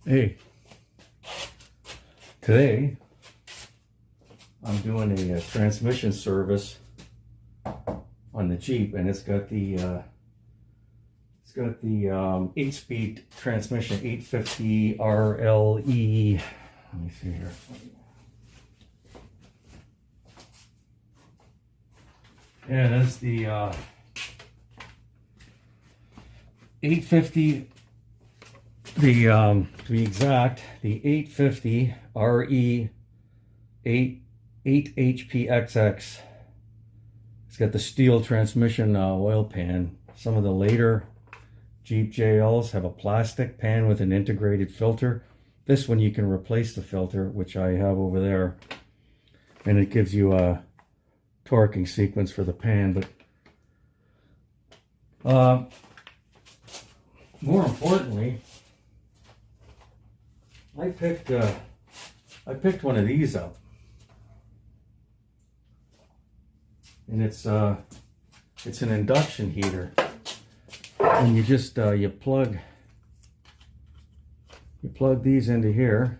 Hey, today I'm doing a transmission service on the Jeep, and it's got the 8-speed transmission, 850 RLE. Let me see here. Yeah, that's the 850. To be exact, the 850 RE 8 HPXX. It's got the steel transmission oil pan. Some of the later Jeep JLs have a plastic pan with an integrated filter. This one you can replace the filter, which I have over there, and it gives you a torquing sequence for the pan. But more importantly, I picked one of these up, and it's an induction heater, and you just you plug these into here,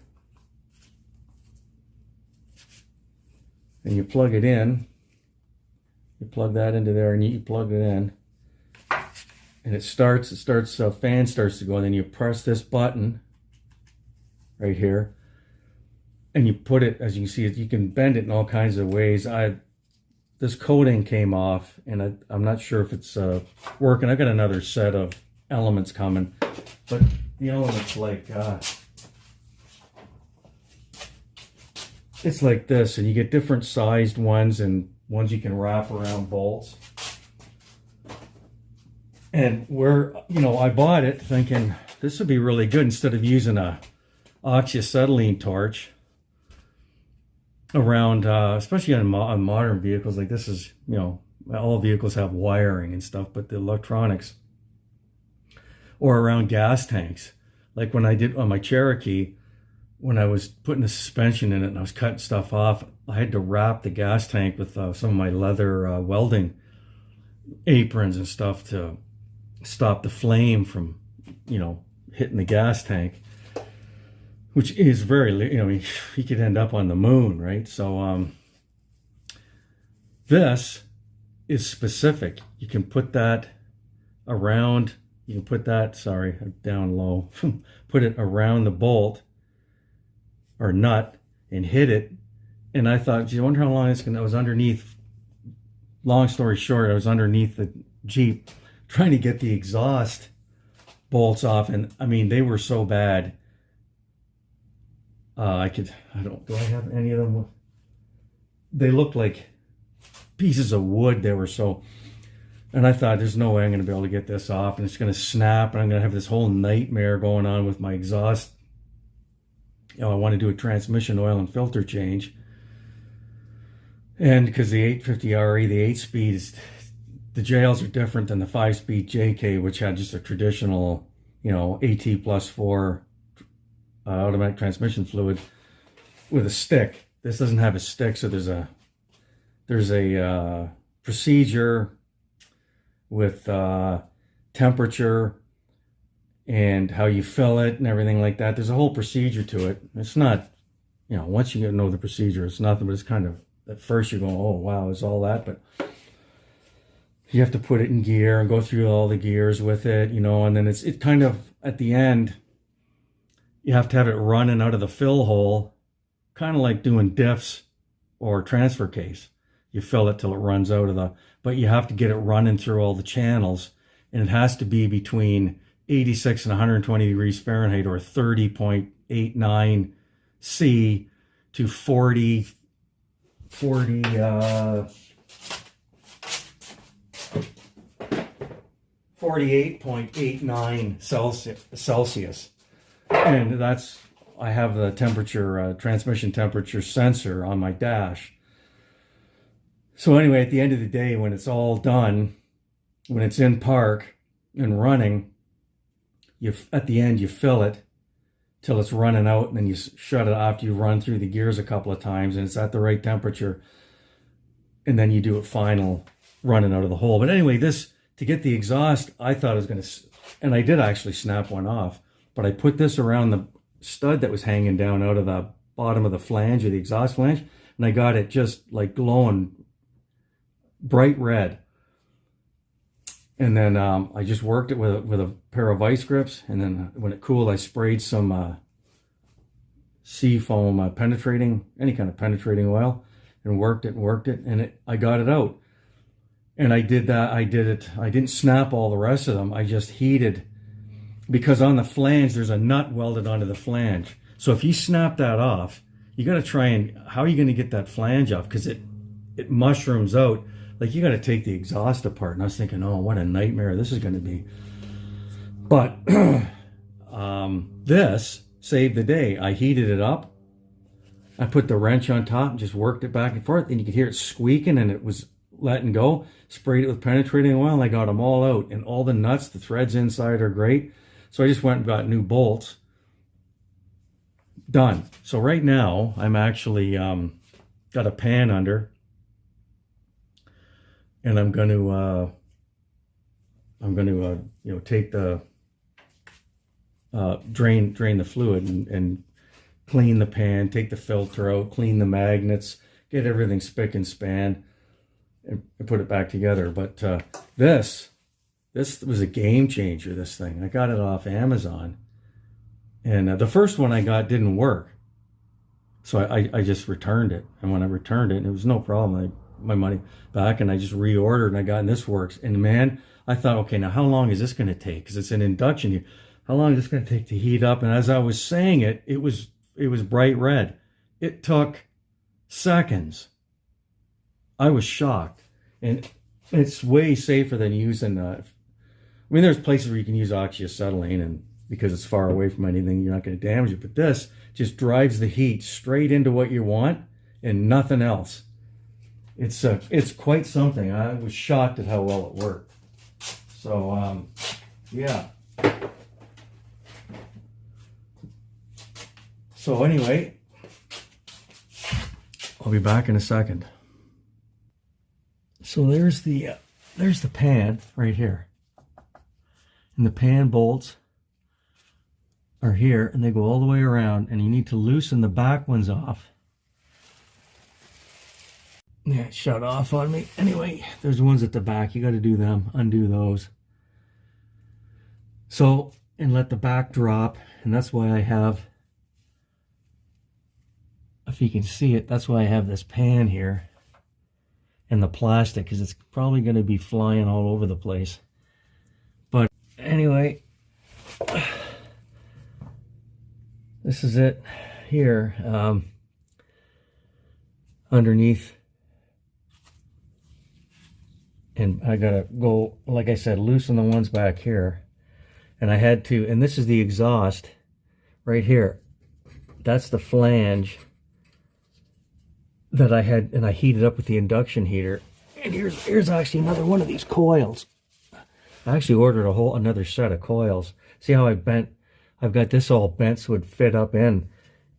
and you plug it in. You plug that into there, and you plug it in, and it starts. Fan starts to go, and then you press this button right here, and you put it, as you can see, you can bend it in all kinds of ways. This coating came off, and I'm not sure if it's working. I got another set of elements coming, but the elements it's like this, and you get different sized ones and ones you can wrap around bolts. And I bought it thinking this would be really good instead of using a oxyacetylene torch around, especially on modern vehicles. Like this is, all vehicles have wiring and stuff, but the electronics, or around gas tanks. Like when I did on my Cherokee, when I was putting the suspension in it and I was cutting stuff off, I had to wrap the gas tank with some of my leather welding aprons and stuff to stop the flame from, hitting the gas tank, which is very, you could end up on the moon, right? So this is specific. You can put that around, down low, put it around the bolt or nut and hit it. And I thought, gee, I wonder how long it's gonna, I was underneath, long story short, I was underneath the Jeep trying to get the exhaust bolts off. And I mean, they were so bad. Do I have any of them? They looked like pieces of wood. They were so, and I thought, there's no way I'm going to be able to get this off, and it's going to snap, and I'm going to have this whole nightmare going on with my exhaust. I want to do a transmission oil and filter change. And because the 850 RE, the 8-speed, the JLs are different than the 5-speed JK, which had just a traditional, AT plus 4 automatic transmission fluid with a stick. This doesn't have a stick, so there's a procedure with temperature and how you fill it and everything like that. There's a whole procedure to it. It's not, once you know the procedure, it's nothing, but it's kind of, at first you're going, oh wow, it's all that, but you have to put it in gear and go through all the gears with it, and then it kind of, at the end, you have to have it running out of the fill hole, kind of like doing diffs or transfer case. You fill it till it runs out of but you have to get it running through all the channels, and it has to be between 86 and 120 degrees Fahrenheit, or 30.89 C to 48.89 Celsius. And I have the temperature, transmission temperature sensor on my dash. So anyway, at the end of the day, when it's all done, when it's in park and running, at the end you fill it till it's running out, and then you shut it off. You run through the gears a couple of times, and it's at the right temperature, and then you do it final running out of the hole. But anyway, to get the exhaust, I thought I was going to, and I did actually snap one off, but I put this around the stud that was hanging down out of the bottom of the flange, or the exhaust flange, and I got it just like glowing bright red. And then I just worked it with a pair of vice grips, and then when it cooled, I sprayed some seafoam penetrating, any kind of penetrating oil, and worked it, and I got it out. And I did that. I didn't snap all the rest of them. I just heated, because on the flange there's a nut welded onto the flange. So if you snap that off, you got to try and, how are you going to get that flange off? Because it mushrooms out. Like, you got to take the exhaust apart. And I was thinking, oh, what a nightmare this is going to be. But this saved the day. I heated it up. I put the wrench on top and just worked it back and forth. And you could hear it squeaking, and it was letting go. Sprayed it with penetrating oil, and I got them all out. And all the nuts, the threads inside are great. So I just went and got new bolts. Done. So right now, I'm actually got a pan under. And I'm going to take the drain the fluid and clean the pan, take the filter out, clean the magnets, get everything spick and span, and put it back together. But this was a game changer. This thing, I got it off Amazon, and the first one I got didn't work, so I just returned it. And when I returned it, it was no problem. My money back, and I just reordered, and I got, and this works. And man, I thought, okay, now how long is this going to take? Because it's an induction here. How long is this going to take to heat up? And as I was saying it, it was bright red. It took seconds. I was shocked. And it's way safer than using I mean, there's places where you can use oxyacetylene, and because it's far away from anything, you're not going to damage it. But this just drives the heat straight into what you want and nothing else. It's quite something. I was shocked at how well it worked. So yeah. So anyway, I'll be back in a second. So there's the pan right here, and the pan bolts are here, and they go all the way around, and you need to loosen the back ones off. Yeah, it shut off on me. Anyway, there's the ones at the back. You got to do them, undo those. So, and let the back drop. And that's why I have, if you can see it, that's why I have this pan here and the plastic, because it's probably going to be flying all over the place. But anyway, this is it here. Underneath. And I gotta go, like I said, loosen the ones back here. And I had to, and this is the exhaust right here. That's the flange that I had, and I heated up with the induction heater. And here's actually another one of these coils. I actually ordered another set of coils. See how I've got this all bent so it'd fit up in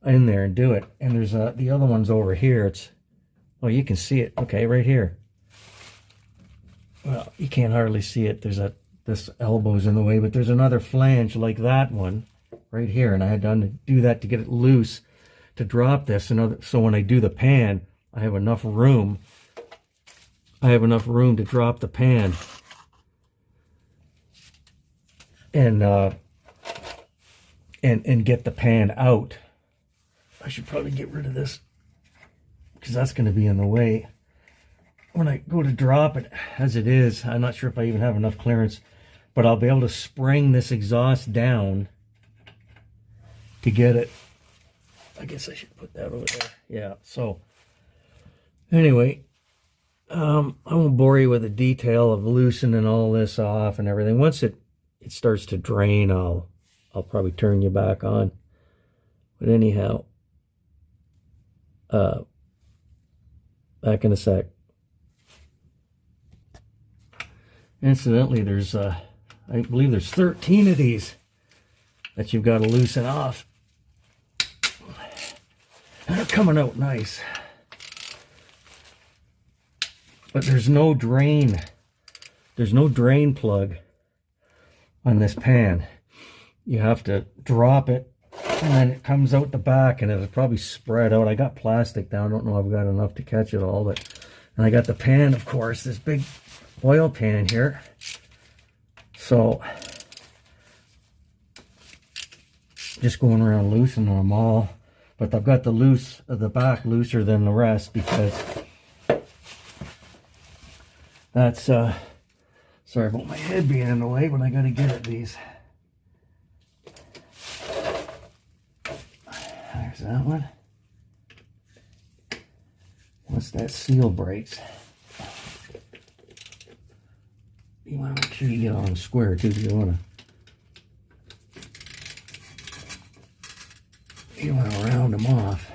there and do it. And there's the other one's over here. Oh, you can see it. Okay, right here. Well, you can't hardly see it. This elbow's in the way, but there's another flange like that one right here, and I had to do that to get it loose to drop this. So when I do the pan, I have enough room. I have enough room to drop the pan and get the pan out. I should probably get rid of this because that's going to be in the way. When I go to drop it as it is, I'm not sure if I even have enough clearance, but I'll be able to spring this exhaust down to get it. I guess I should put that over there. Yeah, so anyway, I won't bore you with the detail of loosening all this off and everything. Once it starts to drain, I'll probably turn you back on. But anyhow, back in a sec. Incidentally, I believe there's 13 of these that you've got to loosen off. And they're coming out nice. But there's no drain. There's no drain plug on this pan. You have to drop it And then it comes out the back, and it'll probably spread out. I got plastic down. I don't know if I've got enough to catch it all, but and I got the pan, of course, this big oil pan here. So just going around loosening them all. But I've got the back looser than the rest because that's sorry about my head being in the way, but I gotta get at these. There's that one. Once that seal breaks, you want to make sure you get on them square too. You want to round them off.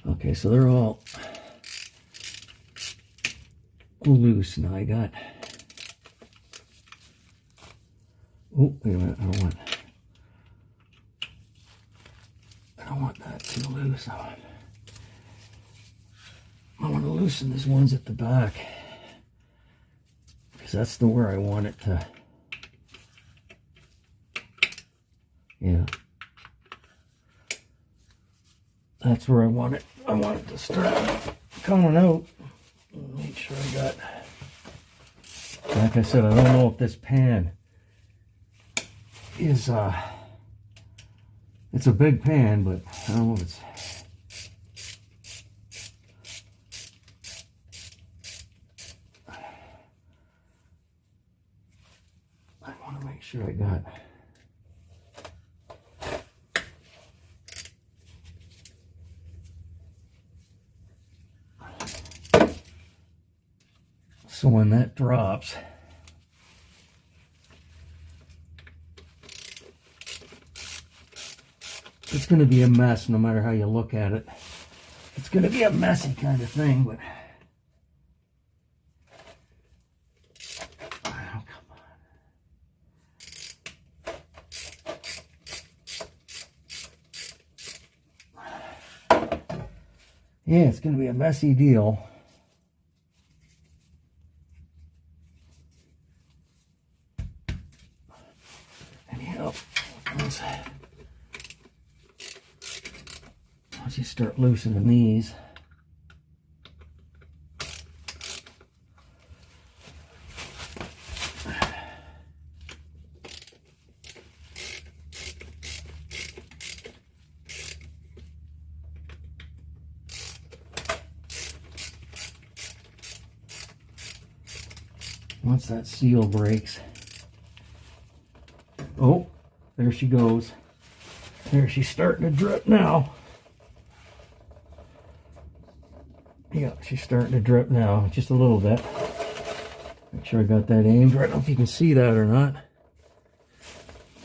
Okay, so they're all loose now. I got. Oh, wait a minute! I don't want that too loose. I want to loosen these ones at the back because that's the where I want it to. Yeah, that's where I want it. I want it to start coming out. Make sure I got. Like I said, I don't know if this pan is it's a big pan, but I don't know if it's. I want to make sure I got. So when that drops, it's going to be a mess no matter how you look at it. It's going to be a messy kind of thing, but oh, come on. Yeah, it's going to be a messy deal. Anyhow, once you start loosening these, once that seal breaks, oh, there she goes. There, she's starting to drip now. Yeah, she's starting to drip now, just a little bit. Make sure I got that aimed. I don't know if you can see that or not.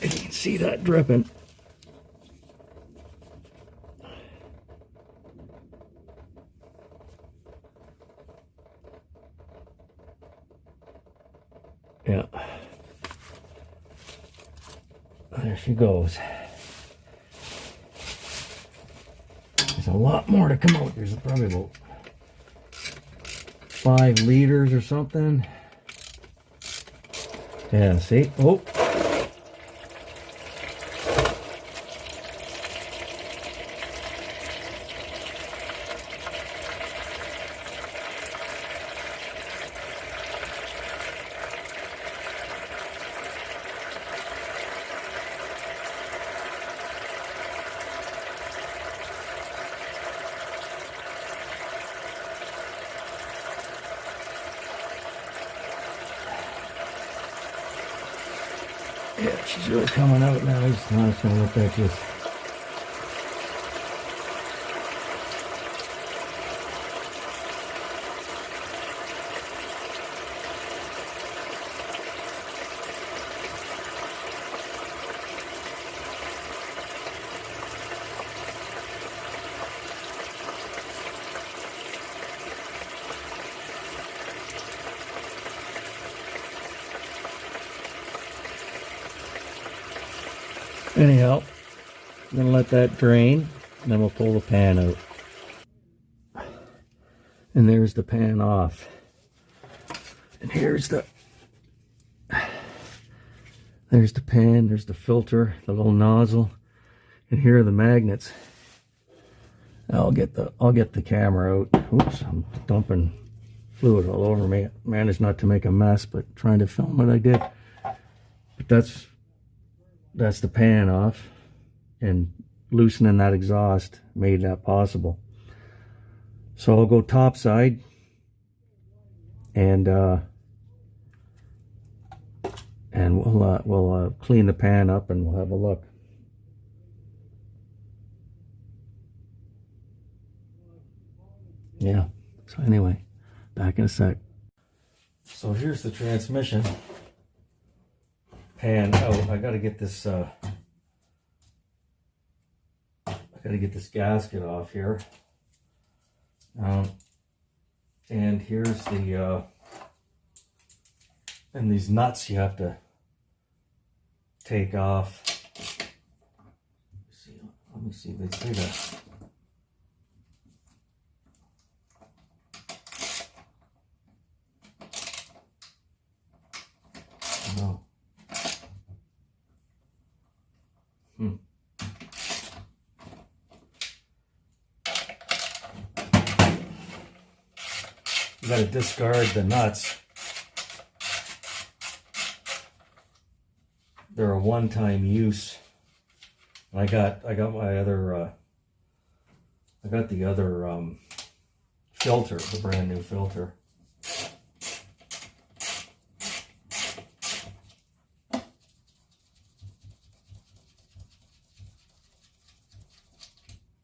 If you can see that dripping. Yeah. There she goes. There's a lot more to come out. There's probably about 5 liters or something. Yeah, see? Oh. Yeah, she's really coming out now. I'm just going to let that just. Anyhow, I'm going to let that drain, and then we'll pull the pan out. And there's the pan off. And there's the pan, there's the filter, the little nozzle. And here are the magnets. I'll get the camera out. Oops, I'm dumping fluid all over me. Managed not to make a mess, but trying to film what I did. But that's the pan off, and loosening that exhaust made that possible. So I'll go top side, and we'll clean the pan up and we'll have a look. Yeah, so anyway, back in a sec. So here's the transmission pan out. I gotta get this gasket off here. And here's the and these nuts you have to take off. Let me see, they say that. No. You gotta discard the nuts. They're a one-time use. I got my other I got the other filter, the brand new filter.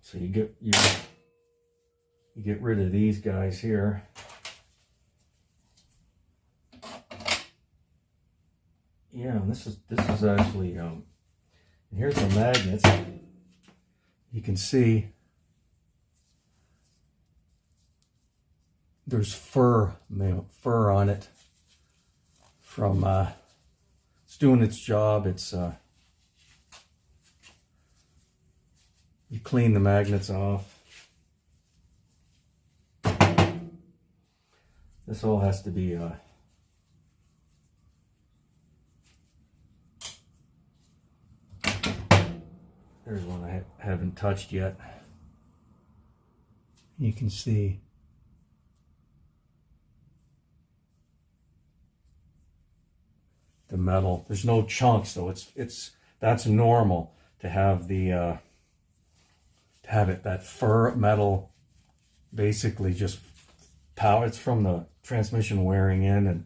So you get rid of these guys here. Yeah, and this is actually and here's the magnets. You can see there's fur on it from it's doing its job. It's you clean the magnets off. This all has to be there's one I haven't touched yet. You can see the metal. There's no chunks though. That's normal to have the that fur metal basically just power. It's from the transmission wearing in and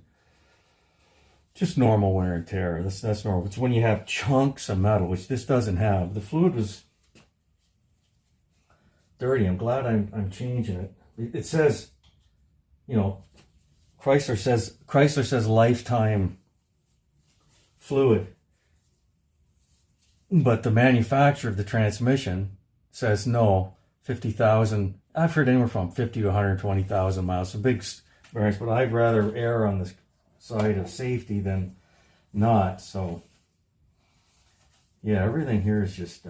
just normal wear and tear. That's normal. It's when you have chunks of metal, which this doesn't have. The fluid was dirty. I'm glad I'm changing it. It says, you know, Chrysler says lifetime fluid, but the manufacturer of the transmission says no, 50,000. I've heard anywhere from 50 to 120,000 miles. So big variance, but I'd rather err on the side of safety than not. So yeah, everything here is just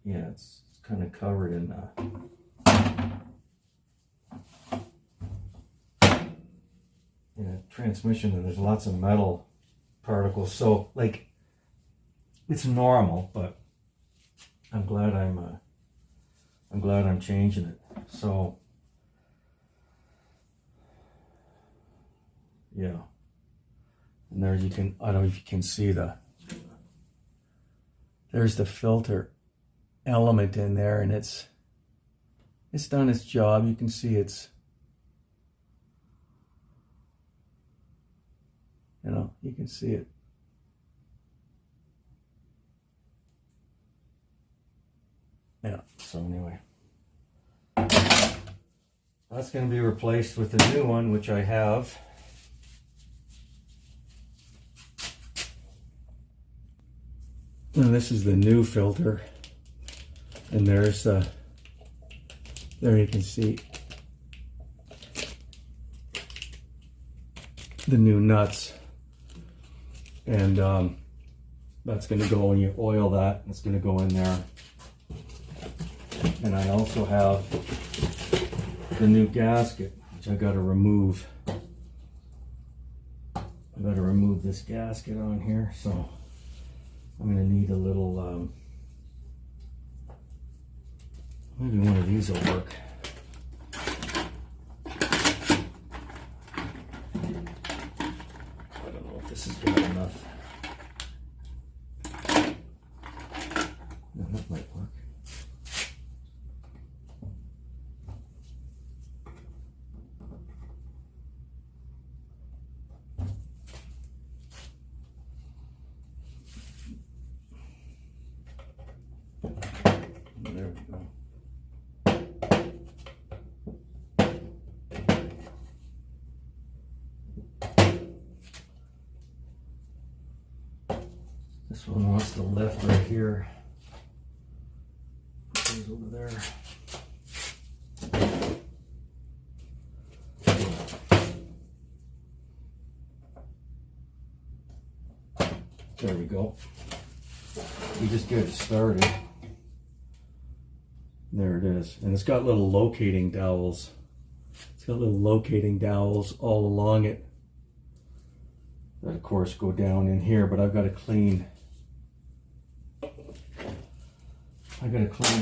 yeah, it's kind of covered in a transmission, and there's lots of metal particles. So like, it's normal, but I'm glad I'm changing it. So yeah, and there you can, I don't know if you can see there's the filter element in there, and it's done its job. You can see it's, you know, you can see it. Yeah, so anyway, that's going to be replaced with the new one, which I have. And this is the new filter. And there's there you can see the new nuts. And that's going to go, when you oil that, it's going to go in there. And I also have the new gasket, which I got to remove. I got to remove this gasket on here. So I'm going to need a little, maybe one of these will work. I don't know if this is good enough. No, that might work. There we go. This one wants to lift right here. Goes over there. There we go. We just get it started. There it is. And it's got little locating dowels. It's got little locating dowels all along it. That of course go down in here, but I've got to clean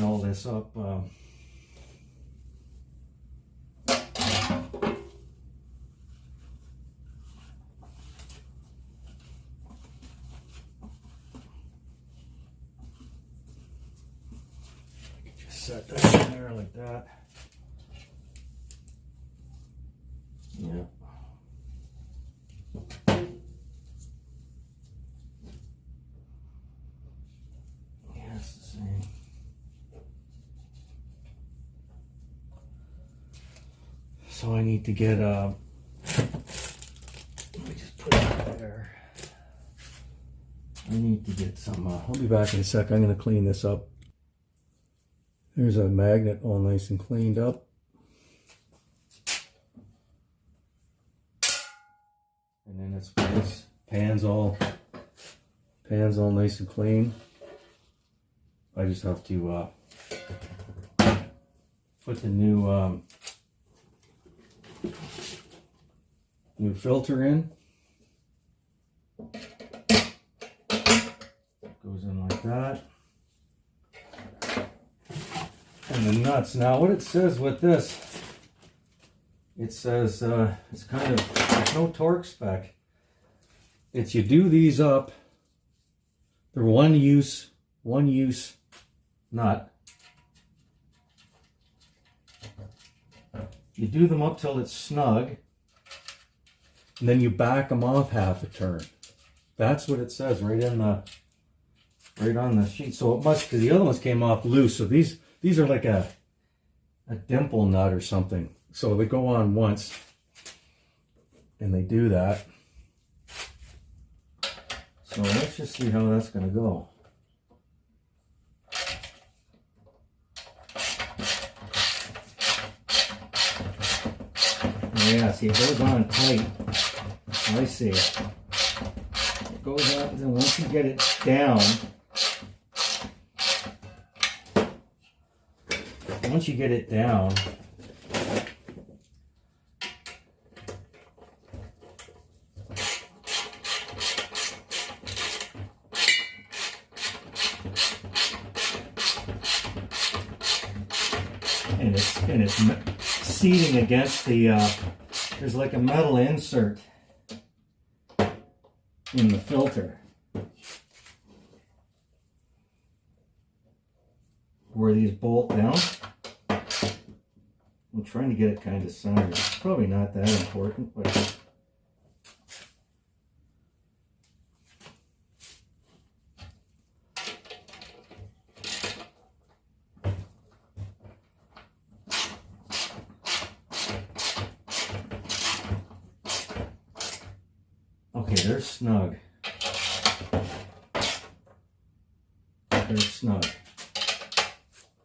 all this up. Set that in there like that. Yeah. Yeah, it's the same. So I need to get let me just put it there. I need to get some I'll be back in a sec. I'm going to clean this up. There's a magnet all nice and cleaned up. And then it's nice. Pan's all nice and clean. I just have to put the new filter in. Goes in like that. And the nuts. Now what it says with this, it says it's kind of, there's no torque spec. It's you do these up, they're one use nut. You do them up till it's snug, and then you back them off half a turn. That's what it says right on the sheet. So it must, because the other ones came off loose. So these are like a dimple nut or something. So they go on once, and they do that. So let's just see how that's going to go. Yeah, see, it goes on tight. I see it. It goes on, and once you get it down, and it's seating against the there's like a metal insert in the filter where these bolt down. I'm trying to get it kind of centered. It's probably not that important, but okay, they're snug. They're snug.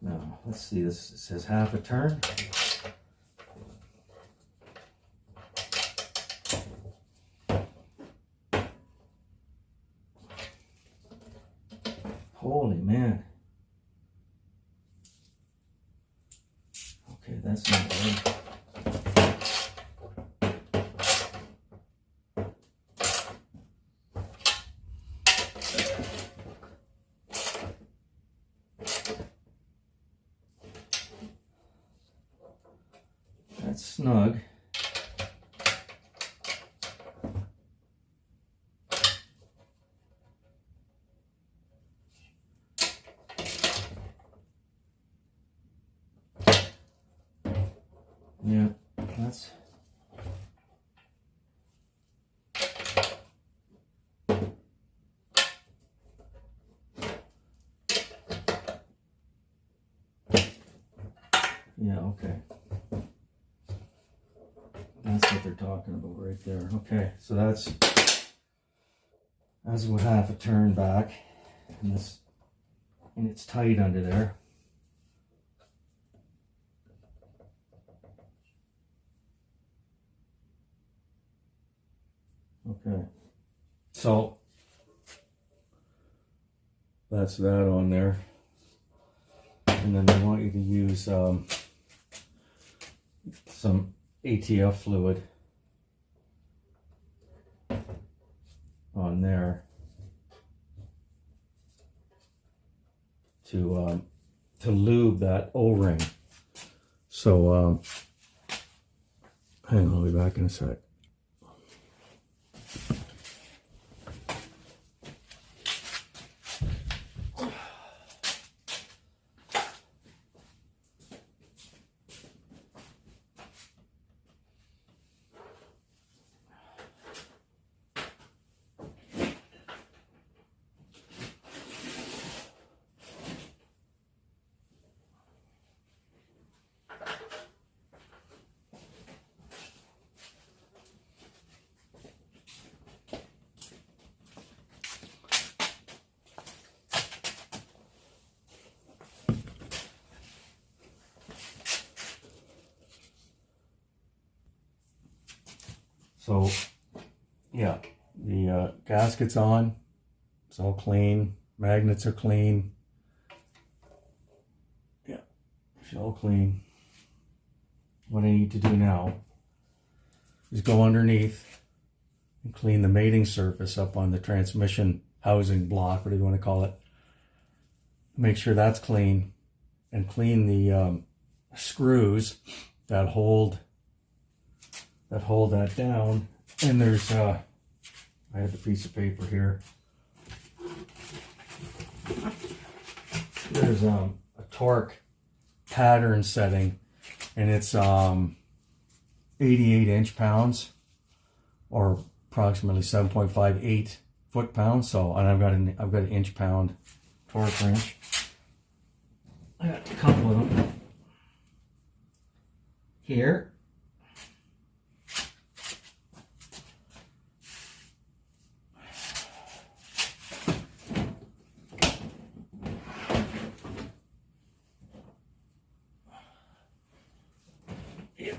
Now, let's see, this it says half a turn. Holy man. Okay, that's not good. that's snug. Yeah, that's yeah, okay. That's what they're talking about right there. Okay, so that's with half a turn back, and this, and it's tight under there. Okay, so that's that on there, and then they want you to use some ATF fluid on there to lube that O-ring. So hang on, I'll be back in a sec. So yeah, the gasket's on, it's all clean, magnets are clean, yeah, it's all clean. What I need to do now is go underneath and clean the mating surface up on the transmission housing block, whatever you want to call it. Make sure that's clean, and clean the screws that hold that down. And there's I have the piece of paper here. There's a torque pattern setting, and it's 88 inch-pounds, or approximately 7.58 foot-pounds. So, and I've got an inch-pound torque wrench. I got a couple of them here.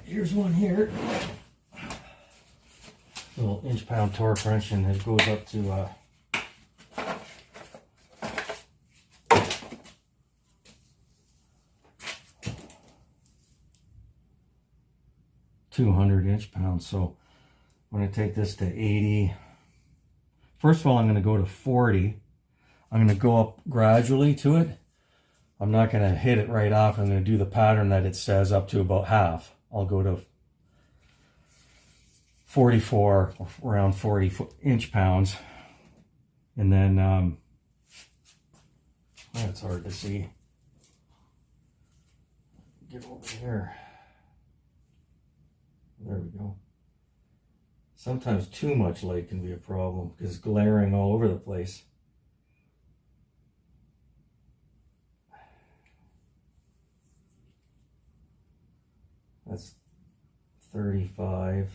Here's one here, little inch-pound torque wrench, and it goes up to 200 inch-pounds. So I'm going to take this to 80. First of all, I'm going to go to 40. I'm going to go up gradually to it. I'm not going to hit it right off. I'm going to do the pattern that it says up to about half. I'll go to 44, or around 40 inch-pounds. And then, that's hard to see. Get over here. There we go. Sometimes too much light can be a problem because it's glaring all over the place. That's 35.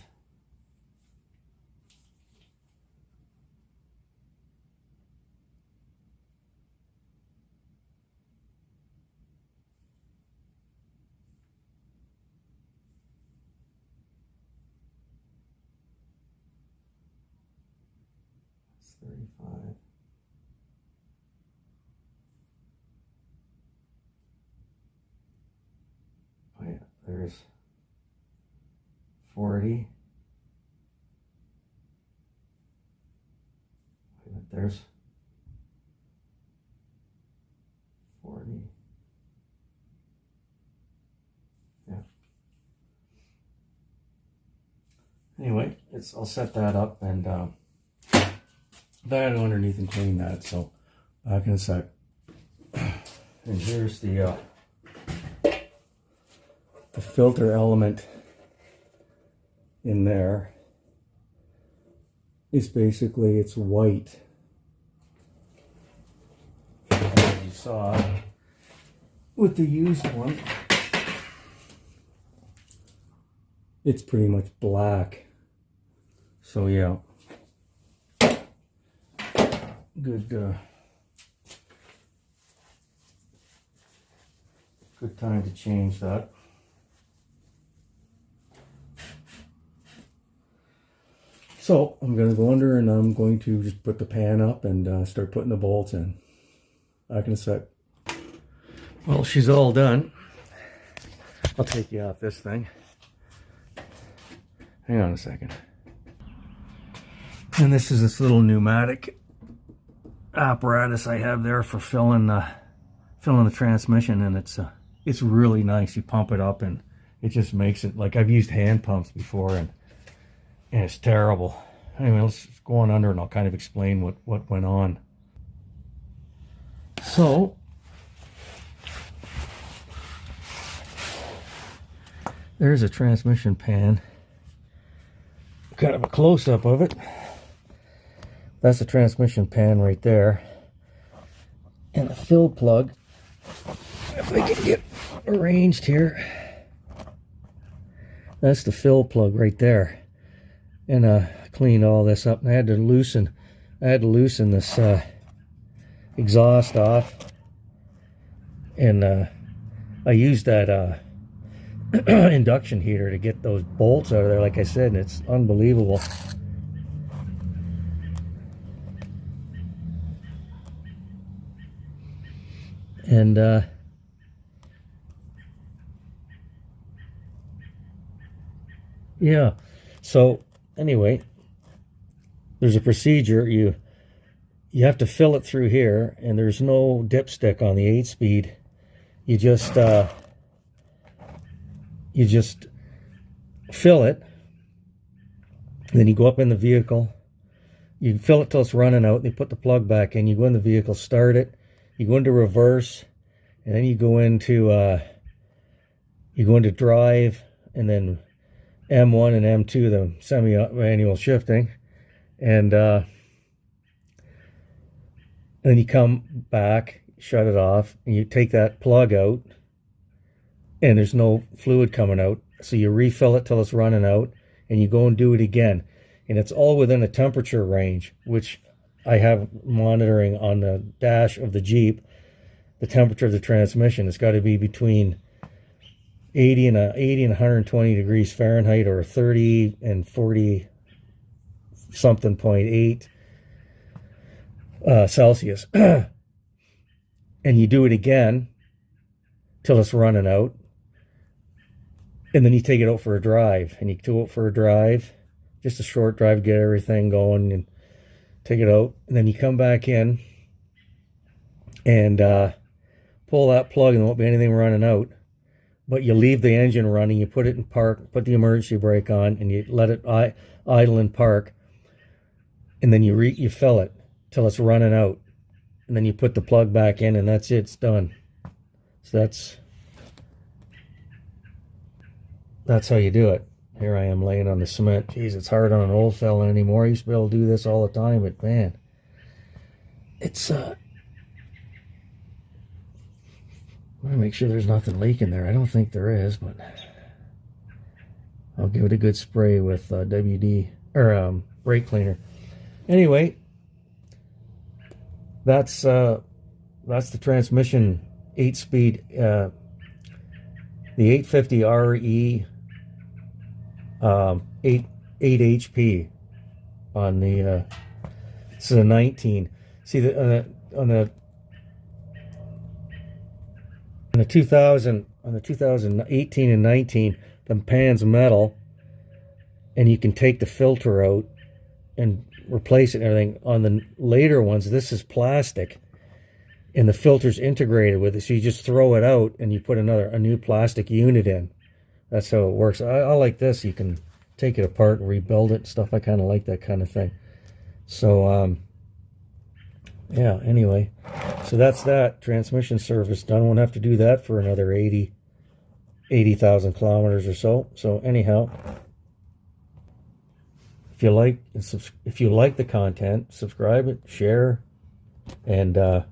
That's 35. Oh yeah, there's 40. There's 40. Yeah. anyway, I'll set that up, and then I go underneath and clean that. So back in a sec. And here's the filter element in there. It's basically, it's white. As you saw with the used one, it's pretty much black. So yeah, good good time to change that. So I'm going to go under, and I'm going to just put the pan up and start putting the bolts in. Back in a sec. Well, she's all done. I'll take you off this thing. Hang on a second. And this is this little pneumatic apparatus I have there for filling the transmission, and it's really nice. You pump it up, and it just makes it, like, I've used hand pumps before, and it's terrible. Anyway, let's go on under, and I'll kind of explain what went on. So there's a transmission pan. Kind of a close-up of it. That's the transmission pan right there. And the fill plug, if I can get arranged here, that's the fill plug right there. And I cleaned all this up, and I had to loosen this exhaust off, and I used that induction heater to get those bolts out of there, like I said, and it's unbelievable. And yeah, so anyway, there's a procedure. You have to fill it through here, and there's no dipstick on the 8-speed. You just fill it, and then you go up in the vehicle. You fill it till it's running out, and you put the plug back in. You go in the vehicle, start it. You go into reverse, and then you go into drive, and then M1 and M2, the semi-manual shifting, and then you come back, shut it off, and you take that plug out, and there's no fluid coming out, so you refill it till it's running out, and you go and do it again, and it's all within a temperature range, which I have monitoring on the dash of the Jeep. The temperature of the transmission, it's got to be between 80 and 120 degrees Fahrenheit, or 30 and 40 something 0.8 Celsius. And you do it again till it's running out, and then you take it out for a drive, and you do it for a drive, just a short drive, get everything going, and take it out, and then you come back in and pull that plug, and there won't be anything running out. But you leave the engine running, you put it in park, put the emergency brake on, and you let it idle in park, and then you fill it till it's running out, and then you put the plug back in, and that's it, it's done. So that's how you do it. Here I am laying on the cement. Jeez, it's hard on an old fella anymore. I used to be able to do this all the time, but man, it's I want to make sure there's nothing leaking there. I don't think there is, but I'll give it a good spray with WD or brake cleaner. Anyway, that's the transmission 8-speed, the 850 RE 8 HP on the this is a 19. See on the 2018 and 19, the pan's metal, and you can take the filter out and replace it and everything. On the later ones, this is plastic, and the filter's integrated with it, so you just throw it out and you put a new plastic unit in. That's how it works. I like this. You can take it apart and rebuild it and stuff. I kind of like that kind of thing. So, yeah, anyway, so that's that transmission service done. Won't have to do that for another 80,000 kilometers or so. So anyhow, if you like the content, subscribe it, share, and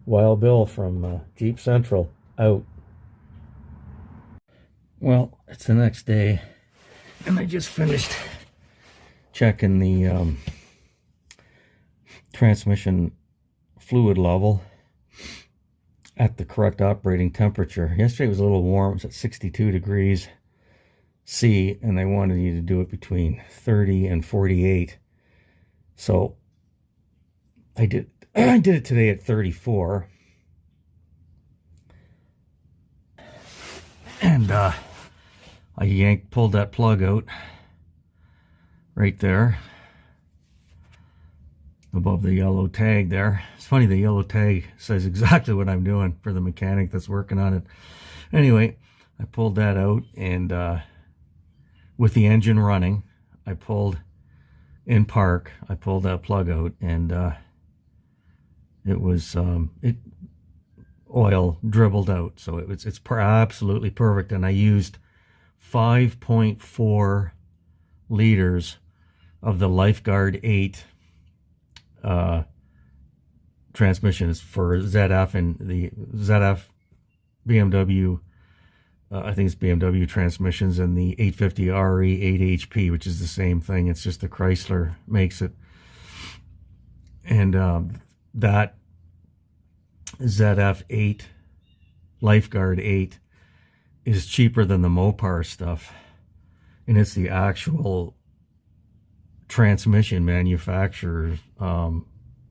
Wild Bill from Jeep Central out. Well, it's the next day, and I just finished checking the transmission fluid level at the correct operating temperature. Yesterday was a little warm. It was at 62 degrees C, and they wanted you to do it between 30 and 48. So I did it today at 34. And I pulled that plug out right there above the yellow tag there. It's funny, the yellow tag says exactly what I'm doing for the mechanic that's working on it. Anyway, I pulled that out, and with the engine running, I pulled in park, I pulled that plug out, and it was oil dribbled out. So it's absolutely perfect. And I used 5.4 liters of the Lifeguard 8 transmissions for ZF, and the ZF BMW, I think it's BMW transmissions, and the 850 RE 8 HP, which is the same thing. It's just the Chrysler makes it. And that ZF 8 Lifeguard 8 is cheaper than the Mopar stuff, and it's the actual transmission manufacturer's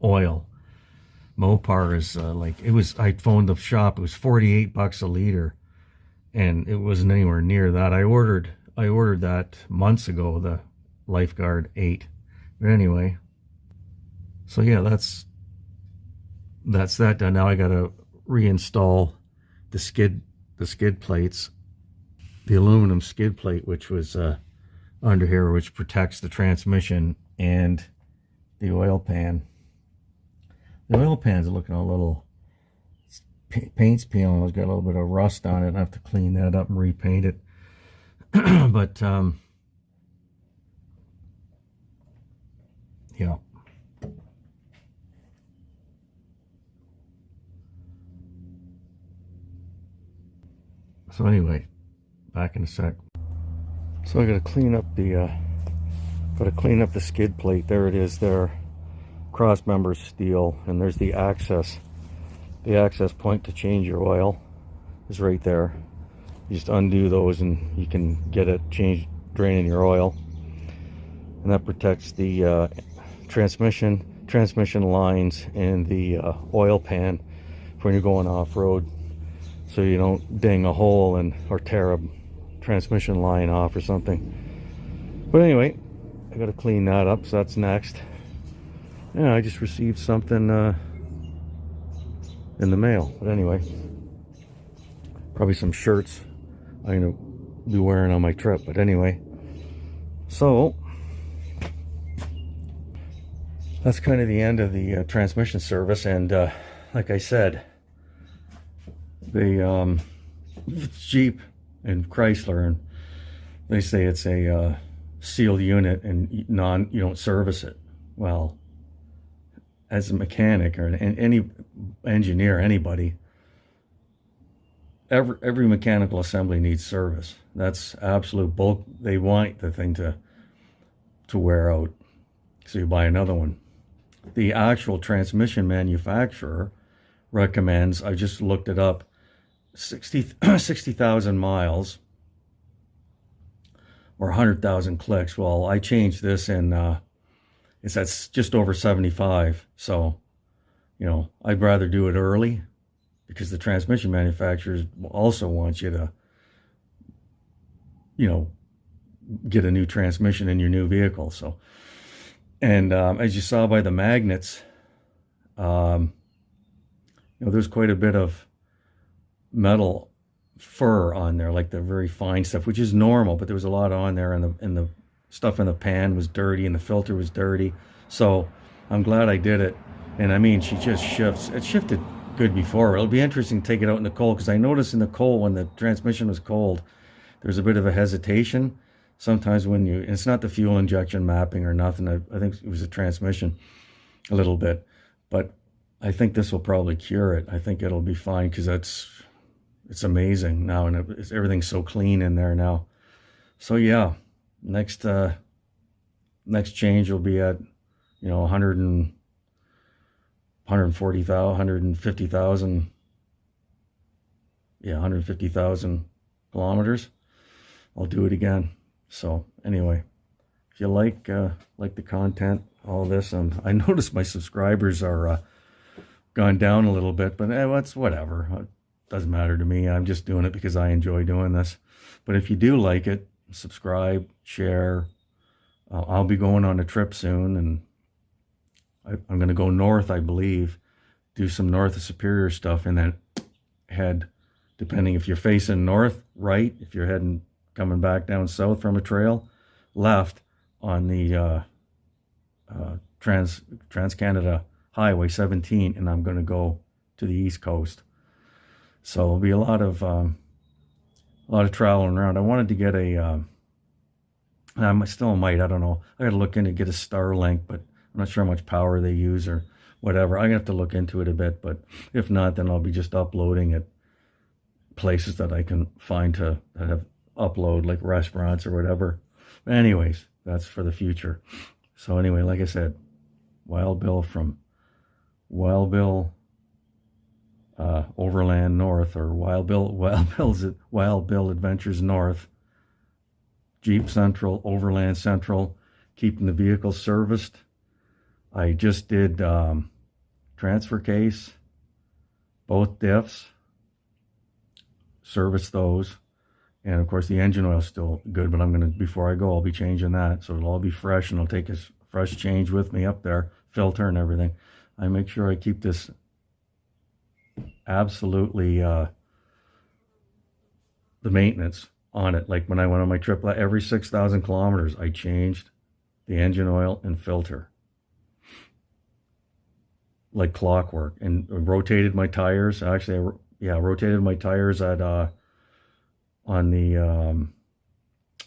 oil. Mopar is I phoned the shop, it was 48 bucks a liter, and it wasn't anywhere near that. I ordered that months ago, the Lifeguard 8. But anyway, so yeah, that's that done. Now I gotta reinstall the skid plates, the aluminum skid plate, which was under here, which protects the transmission, and the oil pan. The oil pan's looking a little, paint's peeling. It's got a little bit of rust on it. I have to clean that up and repaint it. But yeah. So anyway, back in a sec. So I gotta clean up the skid plate. There it is there. Cross member steel, and there's the access point to change your oil is right there. You just undo those and you can get it changed, draining your oil. And that protects the transmission lines and the oil pan for when you're going off-road, so you don't ding a hole or tear a transmission line off or something. But anyway, I gotta clean that up, so that's next. Yeah, I just received something in the mail. But anyway, probably some shirts I'm gonna be wearing on my trip. But anyway, so that's kind of the end of the transmission service. And like I said, the Jeep and Chrysler, and they say it's a sealed unit and you don't service it. Well, as a mechanic or any engineer, anybody, every mechanical assembly needs service. That's absolute bulk. They want the thing to wear out, so you buy another one. The actual transmission manufacturer recommends, I just looked it up, 60,000 miles or 100,000 clicks. Well, I changed this, and it's at just over 75. So, I'd rather do it early, because the transmission manufacturers also want you to, get a new transmission in your new vehicle. So, and as you saw by the magnets, there's quite a bit of metal fur on there, like the very fine stuff, which is normal, but there was a lot on there, and the stuff in the pan was dirty and the filter was dirty. So I'm glad I did it. And I mean, she just shifts. It shifted good before. It'll be interesting to take it out in the cold, because I noticed in the cold, when the transmission was cold, there's a bit of a hesitation. Sometimes when you, it's not the fuel injection mapping or nothing. I think it was the transmission a little bit, but I think this will probably cure it. I think it'll be fine, because it's amazing now, and everything's so clean in there now. So yeah, next change will be at 100 and 140,000, 150,000, yeah, 150,000 kilometers. I'll do it again. So anyway, if you like the content, all this, I noticed my subscribers are gone down a little bit, but that's whatever. It doesn't matter to me. I'm just doing it because I enjoy doing this. But if you do like it, subscribe, share. I'll be going on a trip soon, and I'm going to go north, I believe, do some north of Superior stuff, and then head, depending if you're facing north, right, if you're heading, coming back down south from a trail, left on the Trans-Canada Highway 17, and I'm going to go to the East Coast. So it'll be a lot of traveling around. I wanted to get I still might, I don't know. I got to look into get a Starlink, but I'm not sure how much power they use or whatever. I have to look into it a bit, but if not, then I'll be just uploading at places that I can find that have upload, like restaurants or whatever. But anyways, that's for the future. So anyway, like I said, Wild Bill from Wild Bill Overland North, or Wild Bill Adventures North, Jeep Central, Overland Central, keeping the vehicle serviced. I just did transfer case, both diffs, service those, and of course the engine oil is still good, but I'm gonna, before I go, I'll be changing that, so it'll all be fresh, and I'll take a fresh change with me up there, filter and everything. I make sure I keep this absolutely the maintenance on it. Like when I went on my trip, every 6,000 kilometers, I changed the engine oil and filter, like clockwork, and rotated my tires. Actually, I rotated my tires at on the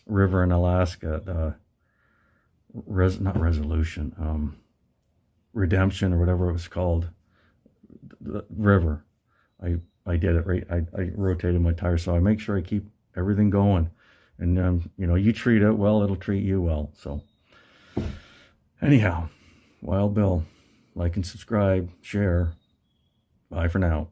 river in Alaska, the not Resolution, Redemption, or whatever it was called, the river. I did it right. I rotated my tires, so I make sure I keep everything going, and you treat it well, it'll treat you well. So anyhow, Wild Bill, like and subscribe, share. Bye for now.